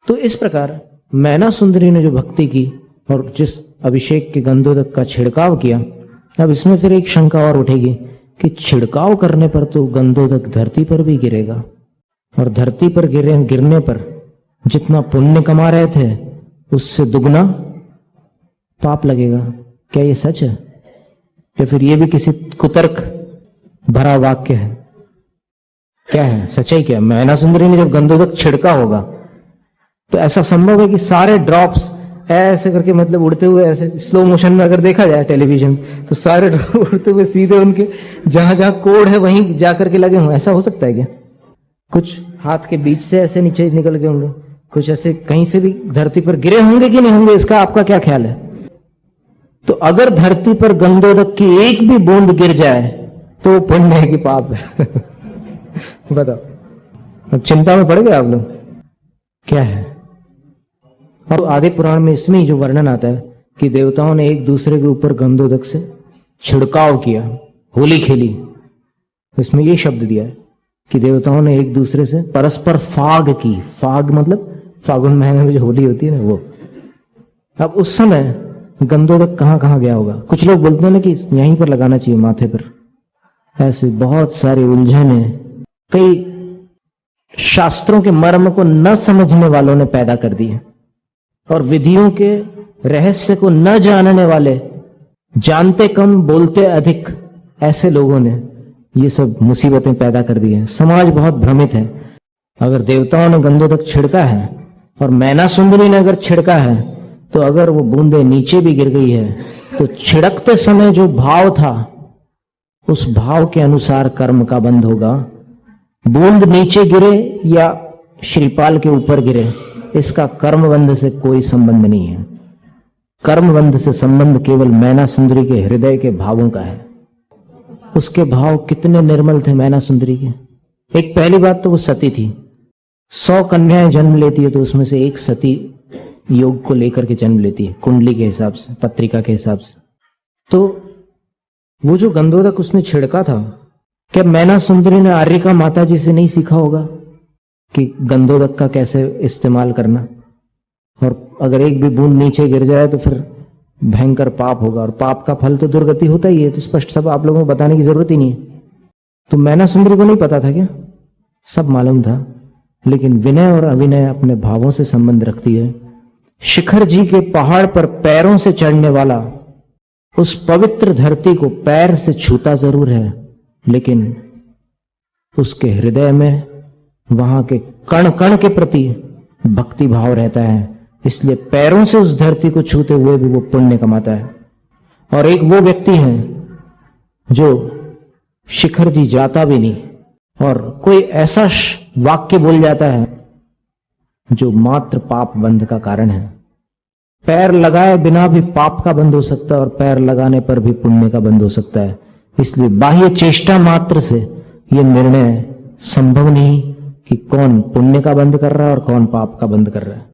तो इस प्रकार मैना सुंदरी ने जो भक्ति की और जिस अभिषेक के गंधोदक का छिड़काव किया, अब इसमें फिर एक शंका और उठेगी कि छिड़काव करने पर तो गंधोदक धरती पर भी गिरेगा और धरती पर गिरने पर जितना पुण्य कमा रहे थे उससे दुगना पाप लगेगा। क्या ये सच है या फिर ये भी किसी कुतर्क भरा वाक्य है? क्या है सच्चाई? क्या मैना सुंदरी ने जब गंधोदक छिड़का होगा तो ऐसा संभव है कि सारे ड्रॉप्स ऐसे करके मतलब उड़ते हुए ऐसे स्लो मोशन में अगर देखा जाए टेलीविजन तो सारे ड्रॉप उड़ते हुए सीधे उनके जहां जहां कोड है वहीं जाकर के लगे हों? ऐसा हो सकता है क्या? कुछ हाथ के बीच से ऐसे नीचे निकल गए होंगे, कुछ ऐसे कहीं से भी धरती पर गिरे होंगे कि नहीं होंगे, इसका आपका क्या ख्याल है? तो अगर धरती पर गंधोदक की एक भी बूंद गिर जाए तो पुण्य है कि पाप है? बताओ। अब चिंता में पड़ गए आप लोग, क्या है? और आदि पुराण में इसमें ही जो वर्णन आता है कि देवताओं ने एक दूसरे के ऊपर गंधोदक से छिड़काव किया, होली खेली, इसमें ये शब्द दिया है कि देवताओं ने एक दूसरे से परस्पर फाग की। फाग मतलब फागुन महीने में जो होली होती है ना, वो। अब उस समय गंधोदक कहां कहां गया होगा? कुछ लोग बोलते हैं ना कि यहीं पर लगाना चाहिए माथे पर। ऐसे बहुत सारे उलझने कई शास्त्रों के मर्म को न समझने वालों ने पैदा कर दिए और विधियों के रहस्य को न जानने वाले, जानते कम बोलते अधिक, ऐसे लोगों ने ये सब मुसीबतें पैदा कर दी हैं। समाज बहुत भ्रमित है। अगर देवताओं ने गंधोदक छिड़का है और मैना सुंदरी ने अगर छिड़का है तो अगर वो बूंदे नीचे भी गिर गई है तो छिड़कते समय जो भाव था उस भाव के अनुसार कर्म का बंध होगा। बूंद नीचे गिरे या श्रीपाल के ऊपर गिरे, इसका कर्मबंध से कोई संबंध नहीं है। कर्मबंध से संबंध केवल मैना सुंदरी के हृदय के भावों का है। उसके भाव कितने निर्मल थे मैना सुंदरी के। एक पहली बात तो वो सती थी। 100 कन्याएं जन्म लेती है तो उसमें से एक सती योग को लेकर के जन्म लेती है, कुंडली के हिसाब से, पत्रिका के हिसाब से। तो वो जो गंधोदक उसने छिड़का था, क्या मैना सुंदरी ने आर्यिका माता जी से नहीं सीखा होगा कि गंधोदक का कैसे इस्तेमाल करना? और अगर एक भी बूंद नीचे गिर जाए तो फिर भयंकर पाप होगा और पाप का फल तो दुर्गति होता ही है। तो स्पष्ट सब आप लोगों को बताने की जरूरत ही नहीं है। तो मैना सुंदरी को नहीं पता था क्या? सब मालूम था, लेकिन विनय और अविनय अपने भावों से संबंध रखती है। शिखर जी के पहाड़ पर पैरों से चढ़ने वाला उस पवित्र धरती को पैर से छूता जरूर है, लेकिन उसके हृदय में वहां के कण कण के प्रति भक्ति भाव रहता है, इसलिए पैरों से उस धरती को छूते हुए भी वो पुण्य कमाता है। और एक वो व्यक्ति है जो शिखर जी जाता भी नहीं और कोई ऐसा वाक्य बोल जाता है जो मात्र पाप बंध का कारण है। पैर लगाए बिना भी पाप का बंध हो सकता है और पैर लगाने पर भी पुण्य का बंध हो सकता है। इसलिए बाह्य चेष्टा मात्र से यह निर्णय संभव नहीं कि कौन पुण्य का बंध कर रहा है और कौन पाप का बंध कर रहा है।